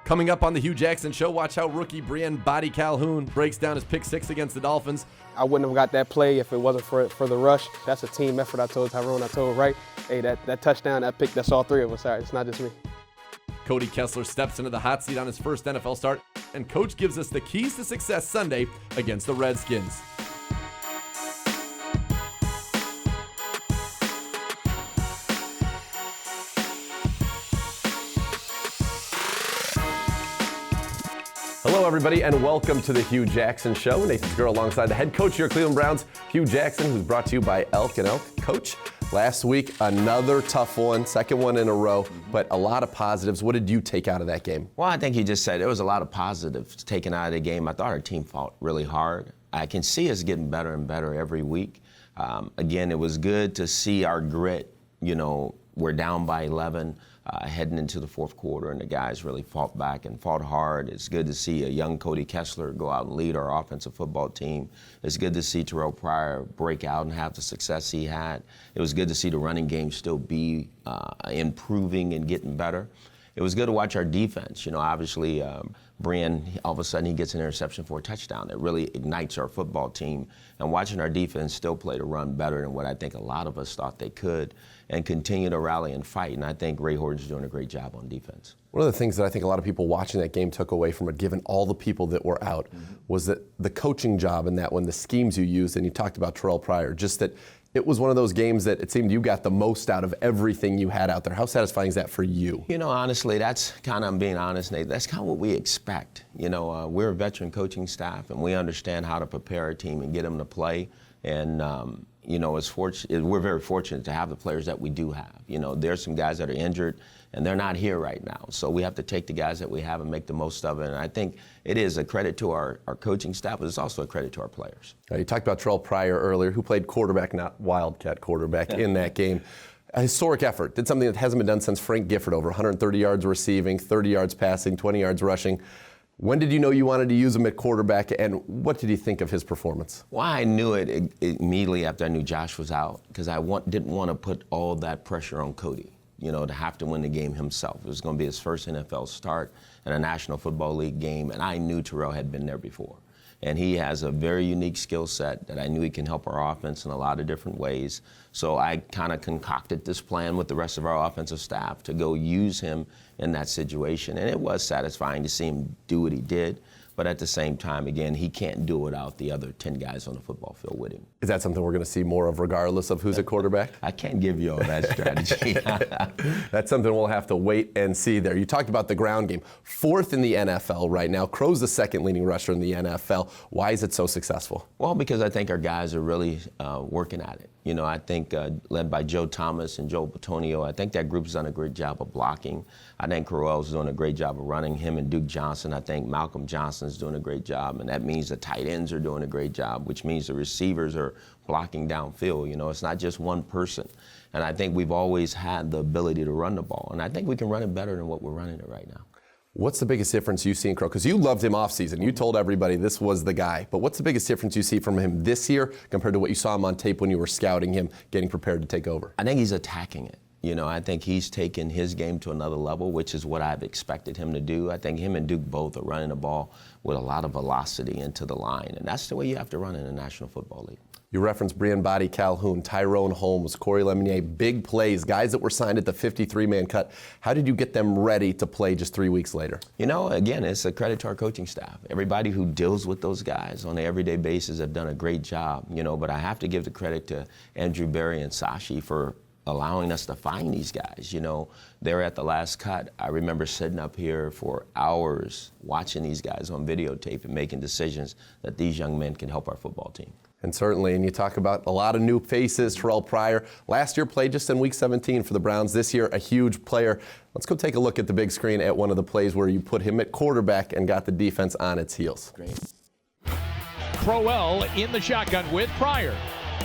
Coming up on the Hue Jackson Show, watch how rookie Briean Boddy-Calhoun breaks down his pick six against the Dolphins. I wouldn't have got that play if it wasn't for the rush. That's a team effort. I told Tyrone, I told Wright, hey, that touchdown, that pick, that's all three of us. Sorry, it's not just me. Cody Kessler steps into the hot seat on his first NFL start, and Coach gives us the keys to success Sunday against the Redskins. Hello, everybody, and welcome to the Hue Jackson Show. Nathan's girl alongside the head coach of your Cleveland Browns, Hue Jackson, who's brought to you by Elk and Elk. Coach, last week, another tough one, second one in a row, but a lot of positives. What did you take out of that game? Well, I think you just said there was a lot of positives taken out of the game. I thought our team fought really hard. I can see us getting better and better every week. Again, it was good to see our grit. You know, we're down by 11. Heading into the fourth quarter, and the guys really fought back and fought hard. It's good to see a young Cody Kessler go out and lead our offensive football team. It's good to see Terrelle Pryor break out and have the success he had. It was good to see the running game still be improving and getting better. It was good to watch our defense. You know, obviously, Briean, all of a sudden he gets an interception for a touchdown. That really ignites our football team. And watching our defense still play to run better than what I think a lot of us thought they could, and continue to rally and fight. And I think Ray Horton's doing a great job on defense. One of the things that I think a lot of people watching that game took away from it, given all the people that were out, was that the coaching job in that one, the schemes you used, and you talked about Terrelle Pryor, just that it was one of those games that it seemed you got the most out of everything you had out there. How satisfying is that for you? You know, honestly, that's kind of, I'm being honest, Nate, that's kind of what we expect. You know, we're a veteran coaching staff, and we understand how to prepare our team and get them to play. And, you know, we're very fortunate to have the players that we do have. You know, there's some guys that are injured, and they're not here right now. So we have to take the guys that we have and make the most of it. And I think it is a credit to our coaching staff, but it's also a credit to our players. You talked about Terrelle Pryor earlier, who played quarterback, not Wildcat quarterback, in that game. A historic effort. Did something that hasn't been done since Frank Gifford, over 130 yards receiving, 30 yards passing, 20 yards rushing. When did you know you wanted to use him at quarterback, and what did you think of his performance? Well, I knew it immediately after I knew Josh was out, because I didn't want to put all that pressure on Cody, you know, to have to win the game himself. It was going to be his first NFL start in a National Football League game, and I knew Terrelle had been there before. And he has a very unique skill set that I knew he can help our offense in a lot of different ways. So I kind of concocted this plan with the rest of our offensive staff to go use him in that situation. And it was satisfying to see him do what he did. But at the same time, again, he can't do it without the other 10 guys on the football field with him. Is that something we're going to see more of regardless of who's at quarterback? I can't give you all that strategy. That's something we'll have to wait and see there. You talked about the ground game. Fourth in the NFL right now. Crow's the second leading rusher in the NFL. Why is it so successful? Well, because I think our guys are really working at it. You know, I think led by Joe Thomas and Joe Batonio, I think that group's done a great job of blocking. I think Crowell's doing a great job of running. Him and Duke Johnson, I think Malcolm Johnson's doing a great job, and that means the tight ends are doing a great job, which means the receivers are blocking downfield. You know, it's not just one person. And I think we've always had the ability to run the ball, and I think we can run it better than what we're running it right now. What's the biggest difference you see in Crow? Because you loved him off season. You told everybody this was the guy. But what's the biggest difference you see from him this year compared to what you saw him on tape when you were scouting him, getting prepared to take over? I think he's attacking it. You know, I think he's taken his game to another level, which is what I've expected him to do. I think him and Duke both are running the ball with a lot of velocity into the line. And that's the way you have to run in the National Football League. You referenced Briean Boddy-Calhoun, Tyrone Holmes, Corey Lemonier, big plays, guys that were signed at the 53-man cut. How did you get them ready to play just 3 weeks later? You know, again, it's a credit to our coaching staff. Everybody who deals with those guys on an everyday basis have done a great job, you know, but I have to give the credit to Andrew Berry and Sashi for allowing us to find these guys. You know, they're at the last cut. I remember sitting up here for hours watching these guys on videotape and making decisions that these young men can help our football team. And certainly, and you talk about a lot of new faces. Terrelle Pryor, last year played just in Week 17 for the Browns. This year, a huge player. Let's go take a look at the big screen at one of the plays where you put him at quarterback and got the defense on its heels. Great. Crowell in the shotgun with Pryor.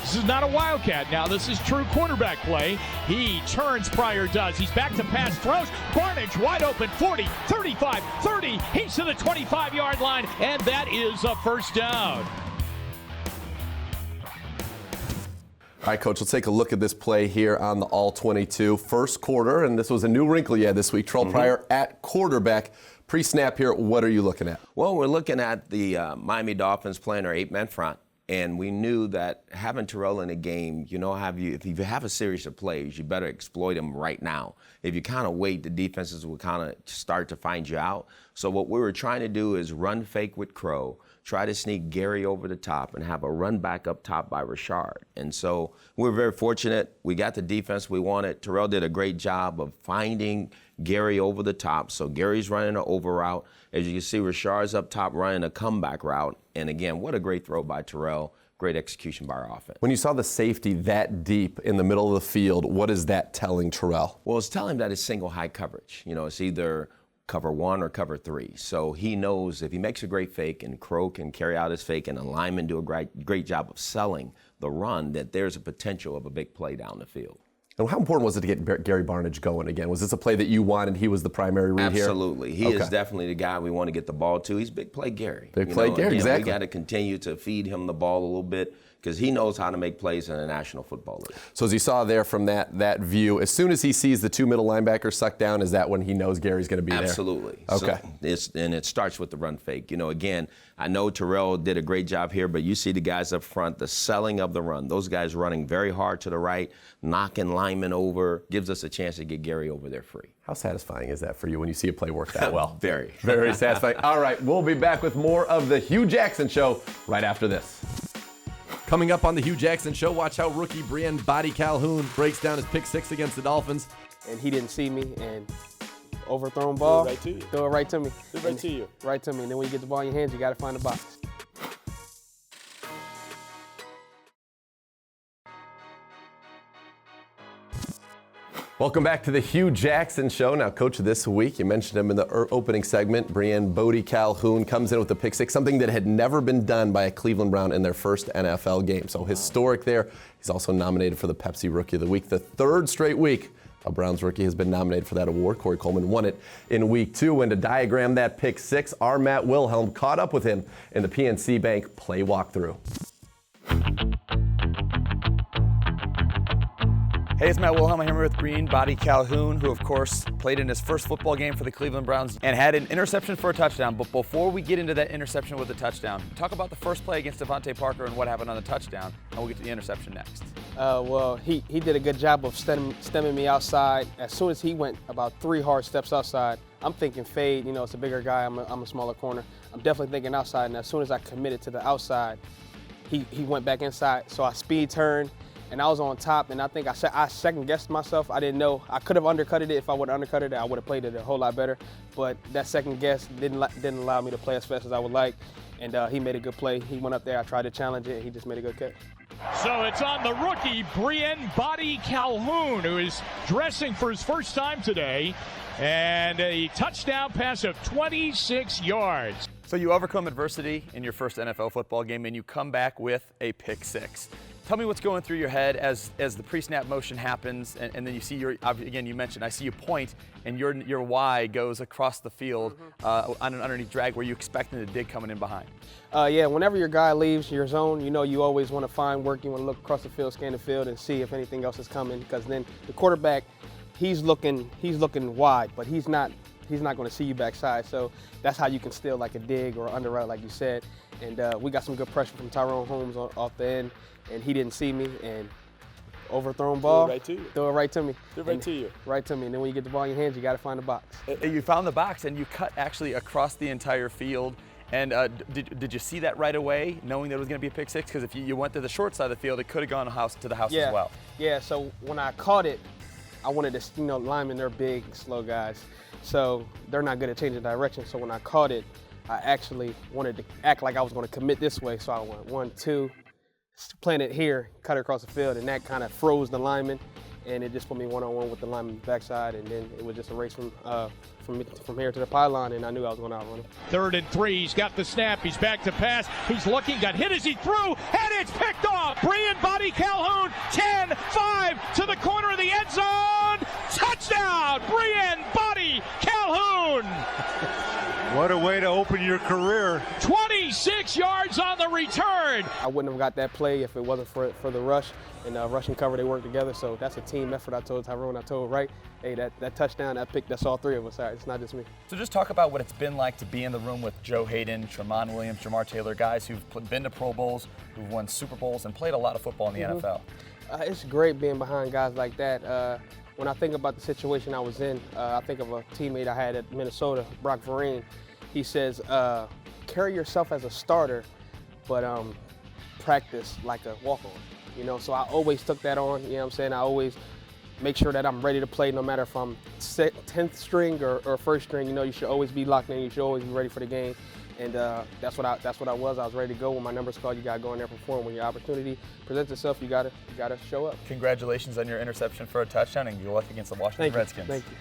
This is not a wildcat now. This is true quarterback play. He turns, Pryor does. He's back to pass, throws. Barnage wide open, 40, 35, 30. He's to the 25-yard line, and that is a first down. All right, Coach, let's take a look at this play here on the All-22. First quarter, and this was a new wrinkle you had this week. Terrelle Pryor at quarterback. Pre-snap here, what are you looking at? Well, we're looking at the Miami Dolphins playing our 8-man front, and we knew that having Terrelle in a game, if you have a series of plays, you better exploit them right now. If you kind of wait, the defenses will kind of start to find you out. So what we were trying to do is run fake with Crow, try to sneak Gary over the top, and have a run back up top by Rashard. And so we're very fortunate. We got the defense we wanted. Terrelle did a great job of finding Gary over the top. So Gary's running an over route. As you can see, Rashard's up top running a comeback route. And again, what a great throw by Terrelle. Great execution by our offense. When you saw the safety that deep in the middle of the field, what is that telling Terrelle? Well, it's telling him that it's single high coverage. It's either cover 1 or cover 3. So he knows if he makes a great fake and Crow can carry out his fake and the linemen do a great job of selling the run, that there's a potential of a big play down the field. And how important was it to get Gary Barnidge going again? Was this a play that you wanted? He was the primary read here? Absolutely. He is definitely the guy we want to get the ball to. He's big play Gary. Big play Gary, exactly. We got to continue to feed him the ball a little bit because he knows how to make plays in the National Football League. So as you saw there from that view, as soon as he sees the 2 middle linebackers sucked down, is that when he knows Gary's going to be there? Absolutely. Okay. So and it starts with the run fake. Again, I know Terrelle did a great job here, but you see the guys up front, the selling of the run. Those guys running very hard to the right, knocking linemen over, gives us a chance to get Gary over there free. How satisfying is that for you when you see a play work that well? Very. Very satisfying. All right, we'll be back with more of the Hue Jackson Show right after this. Coming up on the Hue Jackson Show, watch how rookie Briean Boddy-Calhoun breaks down his pick 6 against the Dolphins. And he didn't see me, and overthrown ball. Throw it right to you. Throw it right to me. Throw it right to you. Right to me. And then when you get the ball in your hands, you got to find the box. Welcome back to the Hue Jackson Show. Now, Coach, this week, you mentioned him in the opening segment, Briean Boddy-Calhoun comes in with a pick 6, something that had never been done by a Cleveland Brown in their first NFL game. So historic there. He's also nominated for the Pepsi Rookie of the Week, the 3rd straight week a Browns rookie has been nominated for that award. Corey Coleman won it in week 2. And to diagram that pick 6, our Matt Wilhelm caught up with him in the PNC Bank play walkthrough. Hey, it's Matt Wilhelm. I'm here with Briean Boddy-Calhoun, who, of course, played in his first football game for the Cleveland Browns and had an interception for a touchdown. But before we get into that interception with the touchdown, talk about the first play against Devontae Parker and what happened on the touchdown, and we'll get to the interception next. Well, he did a good job of stemming me outside. As soon as he went about 3 hard steps outside, I'm thinking fade. You know, it's a bigger guy. I'm a smaller corner. I'm definitely thinking outside. And as soon as I committed to the outside, he went back inside. So I speed turned. And I was on top, and I think I second-guessed myself. I didn't know. I could have undercutted it. If I would have undercutted it, I would have played it a whole lot better. But that second guess didn't allow me to play as fast as I would like. And he made a good play. He went up there. I tried to challenge it, and he just made a good catch. So it's on the rookie, Briean Boddy-Calhoun, who is dressing for his first time today. And a touchdown pass of 26 yards. So you overcome adversity in your first NFL football game, and you come back with a pick 6. Tell me what's going through your head as the pre-snap motion happens, and then you see again, you mentioned, I see you point, and your Y goes across the field on an underneath drag where you expecting the dig coming in behind. Yeah, whenever your guy leaves your zone, you know you always want to find work. You want to look across the field, scan the field, and see if anything else is coming, because then the quarterback, he's looking wide, but he's not going to see you backside. So that's how you can steal like a dig or under route, like you said. And we got some good pressure from Tyrone Holmes off the end, and he didn't see me, and overthrown ball. Throw it right to you. Throw it right to me. Throw it right to you. Right to me. And then when you get the ball in your hands, you got to find the box. You found the box, and you cut actually across the entire field. And did you see that right away, knowing that it was going to be a pick 6? Because if you went to the short side of the field, it could have gone to the house as well. Yeah, so when I caught it, I wanted to, linemen, they're big, slow guys. So they're not good at changing direction. So when I caught it, I actually wanted to act like I was going to commit this way. So I went 1, 2, plant it here, cut it across the field, and that kind of froze the lineman. And it just put me one-on-one with the lineman's backside, and then it was just a race from here to the pylon, and I knew I was going to outrun him. 3rd and 3, he's got the snap, he's back to pass, he's looking, got hit as he threw, and it's picked off! Briean Boddy-Calhoun, 10-5 to the corner of the end zone! Touchdown! Briean Boddy-Calhoun! What a way to open your career. 26 46 yards on the return. I wouldn't have got that play if it wasn't for the rush and rush and cover. They work together, so that's a team effort. I told Tyrone, I told Wright, hey, that touchdown, that pick, that's all three of us. It's not just me. So just talk about what it's been like to be in the room with Joe Hayden, Tramon Williams, Jamar Taylor, guys who've been to Pro Bowls, who've won Super Bowls, and played a lot of football in the NFL. It's great being behind guys like that. When I think about the situation I was in, I think of a teammate I had at Minnesota, Brock Vereen. He says, carry yourself as a starter, but practice like a walk-on. You know, so I always took that on, you know what I'm saying? I always make sure that I'm ready to play no matter if I'm 10th string or first string. You know, you should always be locked in. You should always be ready for the game. And that's what I was. I was ready to go. When my number's called, you got to go in there and perform. When your opportunity presents itself, you got to show up. Congratulations on your interception for a touchdown, and good luck against the Washington Redskins. Thank you.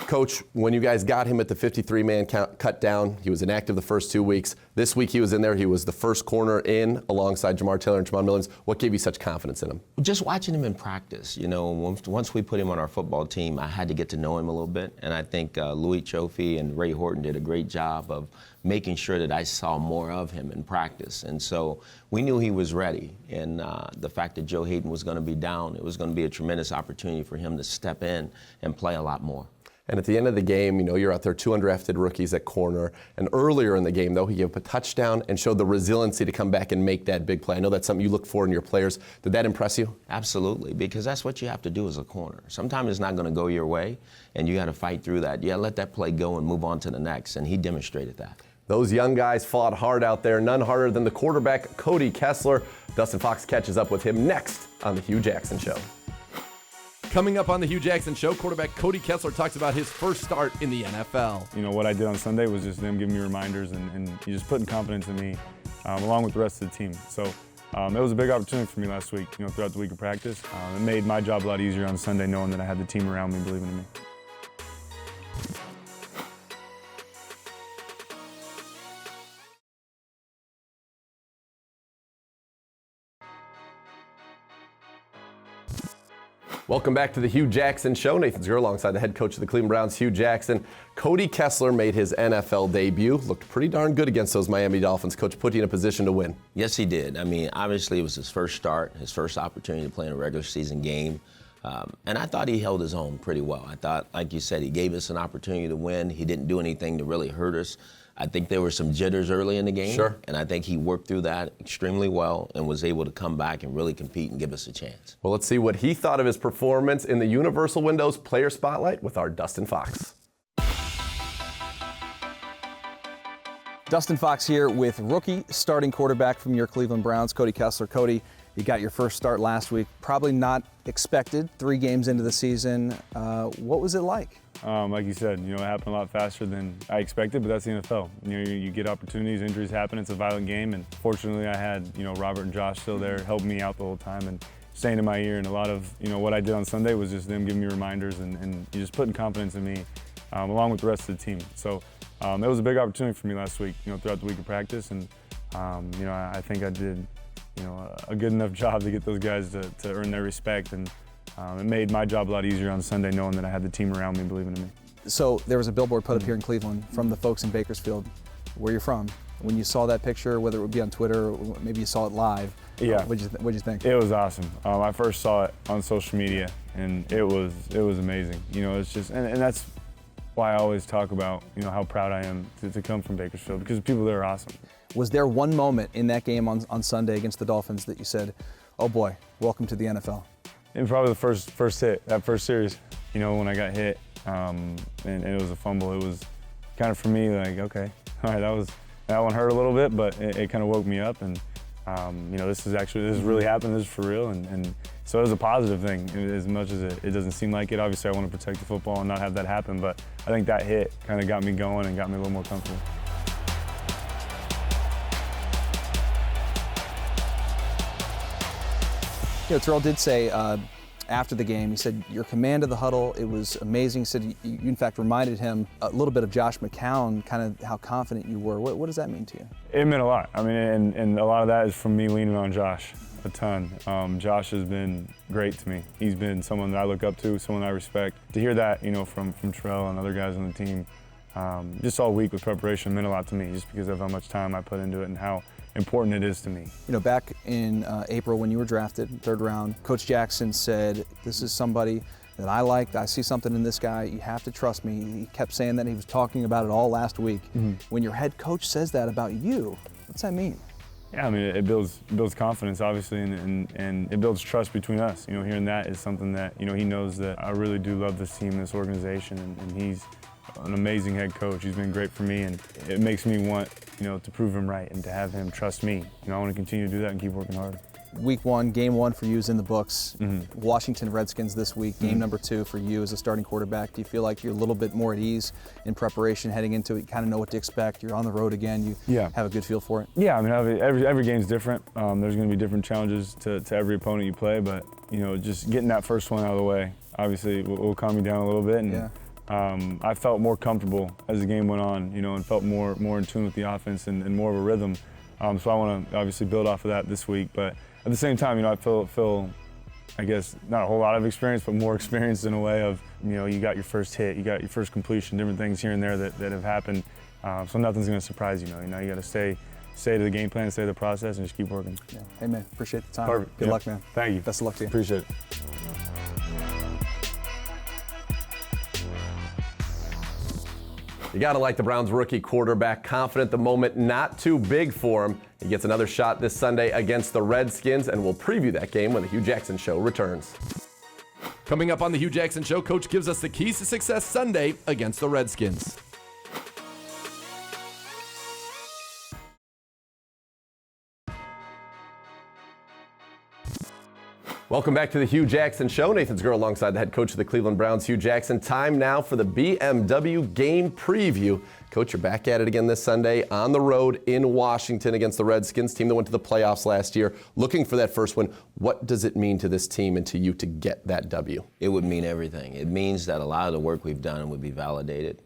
Coach, when you guys got him at the 53-man cut down, he was inactive the first 2 weeks. This week he was in there. He was the first corner in alongside Jamar Taylor and Tramon Williams. What gave you such confidence in him? Just watching him in practice. You know, once we put him on our football team, I had to get to know him a little bit. And I think Louis Chofie and Ray Horton did a great job of making sure that I saw more of him in practice. And so we knew he was ready. And the fact that Joe Hayden was going to be down, it was going to be a tremendous opportunity for him to step in and play a lot more. And at the end of the game, you know, you're out there, 2 undrafted rookies at corner. And earlier in the game, though, he gave up a touchdown and showed the resiliency to come back and make that big play. I know that's something you look for in your players. Did that impress you? Absolutely, because that's what you have to do as a corner. Sometimes it's not going to go your way, and you got to fight through that. You got to let that play go and move on to the next, and he demonstrated that. Those young guys fought hard out there, none harder than the quarterback, Cody Kessler. Dustin Fox catches up with him next on The Hue Jackson Show. Coming up on The Hue Jackson Show, quarterback Cody Kessler talks about his first start in the NFL. You know, what I did on Sunday was just them giving me reminders and just putting confidence in me along with the rest of the team. So it was a big opportunity for me last week, you know, throughout the week of practice. It made my job a lot easier on Sunday knowing that I had the team around me believing in me. Welcome back to the Hue Jackson Show. Nathan Zerr alongside the head coach of the Cleveland Browns, Hue Jackson. Cody Kessler made his NFL debut. Looked pretty darn good against those Miami Dolphins. Coach put you in a position to win. Yes, he did. I mean, obviously it was his first start, his first opportunity to play in a regular season game. And I thought he held his own pretty well. I thought, like you said, he gave us an opportunity to win. He didn't do anything to really hurt us. I think there were some jitters early in the game. Sure. And I think he worked through that extremely well and was able to come back and really compete and give us a chance. Well, let's see what he thought of his performance in the Universal Windows Player Spotlight with our Dustin Fox. Dustin Fox here with rookie starting quarterback from your Cleveland Browns, Cody Kessler. Cody, you got your first start last week. Probably not expected, 3 games into the season. What was it like? Like you said, you know, it happened a lot faster than I expected, but that's the NFL. You know, you get opportunities, injuries happen, it's a violent game, and fortunately I had, you know, Robert and Josh still there helping me out the whole time and staying in my ear, and a lot of, you know, what I did on Sunday was just them giving me reminders and just putting confidence in me along with the rest of the team. So it was a big opportunity for me last week, you know, throughout the week of practice, and, you know, I think I did, you know, a good enough job to get those guys to earn their respect, and it made my job a lot easier on Sunday knowing that I had the team around me believing in me. So there was a billboard put up here in Cleveland from the folks in Bakersfield, where you're from. When you saw that picture, whether it would be on Twitter or maybe you saw it live, yeah. What'd you think? It was awesome. I first saw it on social media, and it was amazing. You know, it's just, and that's why I always talk about, you know, how proud I am to come from Bakersfield, because the people there are awesome. Was there one moment in that game on Sunday against the Dolphins that you said, oh boy, welcome to the NFL? And probably the first hit, that first series, you know, when I got hit, and it was a fumble. It was kind of for me like, okay, all right, that one hurt a little bit, but it kind of woke me up, and you know, this is really happening. This is for real, and so it was a positive thing. As much as it doesn't seem like it, obviously I want to protect the football and not have that happen, but I think that hit kind of got me going and got me a little more comfortable. You know, Terrelle did say after the game, he said your command of the huddle, it was amazing. He said you in fact reminded him a little bit of Josh McCown, kind of how confident you were. What does that mean to you? It meant a lot. I mean, and a lot of that is from me leaning on Josh a ton. Josh has been great to me. He's been someone that I look up to, someone I respect. To hear that, you know, from Terrelle and other guys on the team, just all week with preparation meant a lot to me just because of how much time I put into it and how important it is to me. You know, back in April when you were drafted, 3rd round, Coach Jackson said, this is somebody that I liked. I see something in this guy. You have to trust me. He kept saying that. He was talking about it all last week. When your head coach says that about you, what's that mean? Yeah, I mean, it builds confidence, obviously, and it builds trust between us. You know, hearing that is something that, you know, he knows that I really do love this team, this organization, and he's an amazing head coach. He's been great for me, and it makes me want, you know, to prove him right and to have him trust me. You know, I want to continue to do that and keep working hard. Week 1, game 1 for you is in the books. Washington Redskins this week, game number 2 for you as a starting quarterback. Do you feel like you're a little bit more at ease in preparation heading into it? You kind of know what to expect. You're on the road again. You have a good feel for it? Yeah, I mean, every game's different. There's going to be different challenges to every opponent you play, but, you know, just getting that first one out of the way, obviously, will calm me down a little bit. And I felt more comfortable as the game went on, you know, and felt more in tune with the offense and more of a rhythm. So I want to obviously build off of that this week, but at the same time, you know, I feel, I guess, not a whole lot of experience, but more experience in a way of, you know, you got your first hit, you got your first completion, different things here and there that have happened. So nothing's going to surprise you. You know, you got to stay to the game plan, stay to the process, and just keep working. Yeah. Hey, man, appreciate the time. Perfect. Good luck, man. Thank you. Best of luck to you. Appreciate it. You got to like the Browns rookie quarterback, confident the moment not too big for him. He gets another shot this Sunday against the Redskins, and we'll preview that game when the Hue Jackson Show returns. Coming up on the Hue Jackson Show, Coach gives us the keys to success Sunday against the Redskins. Welcome back to the Hue Jackson Show. Nathan Zgurl alongside the head coach of the Cleveland Browns, Hue Jackson. Time now for the BMW game preview. Coach, you're back at it again this Sunday on the road in Washington against the Redskins, team that went to the playoffs last year, looking for that first win. What does it mean to this team and to you to get that W? It would mean everything. It means that a lot of the work we've done would be validated.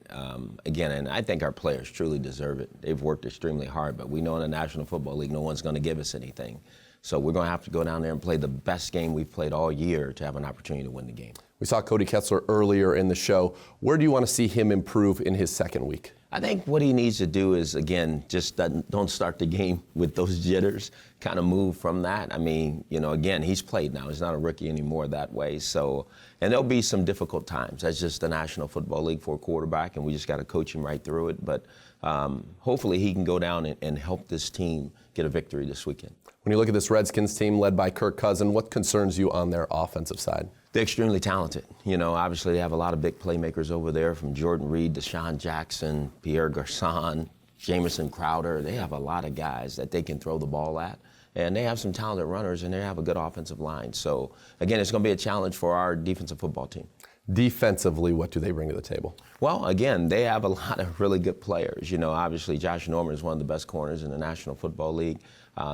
Again, and I think our players truly deserve it. They've worked extremely hard, but we know in the National Football League, no one's going to give us anything. So we're going to have to go down there and play the best game we've played all year to have an opportunity to win the game. We saw Cody Kessler earlier in the show. Where do you want to see him improve in his second week? I think what he needs to do is, again, just don't start the game with those jitters, kind of move from that. I mean, you know, again, he's played now. He's not a rookie anymore that way. So, and there'll be some difficult times. That's just the National Football League for a quarterback, and we just got to coach him right through it. But hopefully he can go down and help this team get a victory this weekend. When you look at this Redskins team led by Kirk Cousins, what concerns you on their offensive side? They're extremely talented. You know, obviously they have a lot of big playmakers over there, from Jordan Reed to Hue Jackson, Pierre Garcon, Jamison Crowder. They have a lot of guys that they can throw the ball at. And they have some talented runners, and they have a good offensive line. So, again, it's going to be a challenge for our defensive football team. Defensively, what do they bring to the table? Well, again, they have a lot of really good players. You know, obviously Josh Norman is one of the best corners in the National Football League.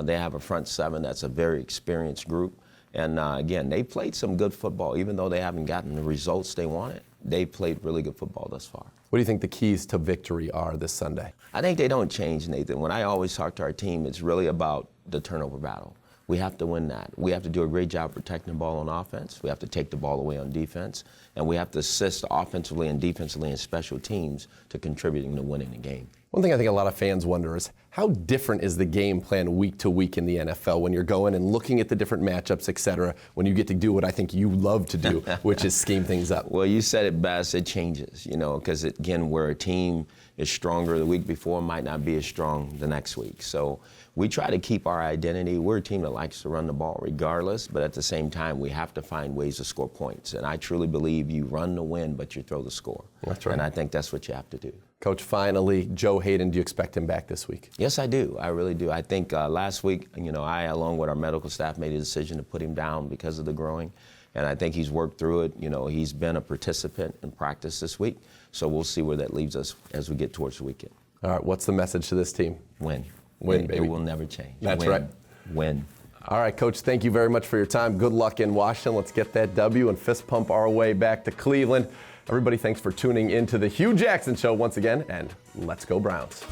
They have a front seven that's a very experienced group. And again, they played some good football. Even though they haven't gotten the results they wanted, they played really good football thus far. What do you think the keys to victory are this Sunday? I think they don't change, Nathan. When I always talk to our team, it's really about the turnover battle. We have to win that. We have to do a great job protecting the ball on offense. We have to take the ball away on defense. And we have to assist offensively and defensively and special teams to contributing to winning the game. One thing I think a lot of fans wonder is how different is the game plan week to week in the NFL when you're going and looking at the different matchups, et cetera, when you get to do what I think you love to do, which is scheme things up? Well, you said it best. It changes, you know, because, again, where a team is stronger the week before might not be as strong the next week. So we try to keep our identity. We're a team that likes to run the ball regardless, but at the same time, we have to find ways to score points. And I truly believe you run to win, but you throw the score. That's right. And I think that's what you have to do. Coach, finally, Joe Hayden, do you expect him back this week? Yes, I do. I really do. I think last week, you know, I, along with our medical staff, made a decision to put him down because of the groin. And I think he's worked through it. You know, he's been a participant in practice this week. So we'll see where that leaves us as we get towards the weekend. All right, what's the message to this team? Win. Win, baby. It will never change. That's Win. right. Win. All right, Coach, thank you very much for your time. Good luck in Washington. Let's get that W and fist pump our way back to Cleveland. Everybody, thanks for tuning into the Hue Jackson Show once again, and let's go Browns.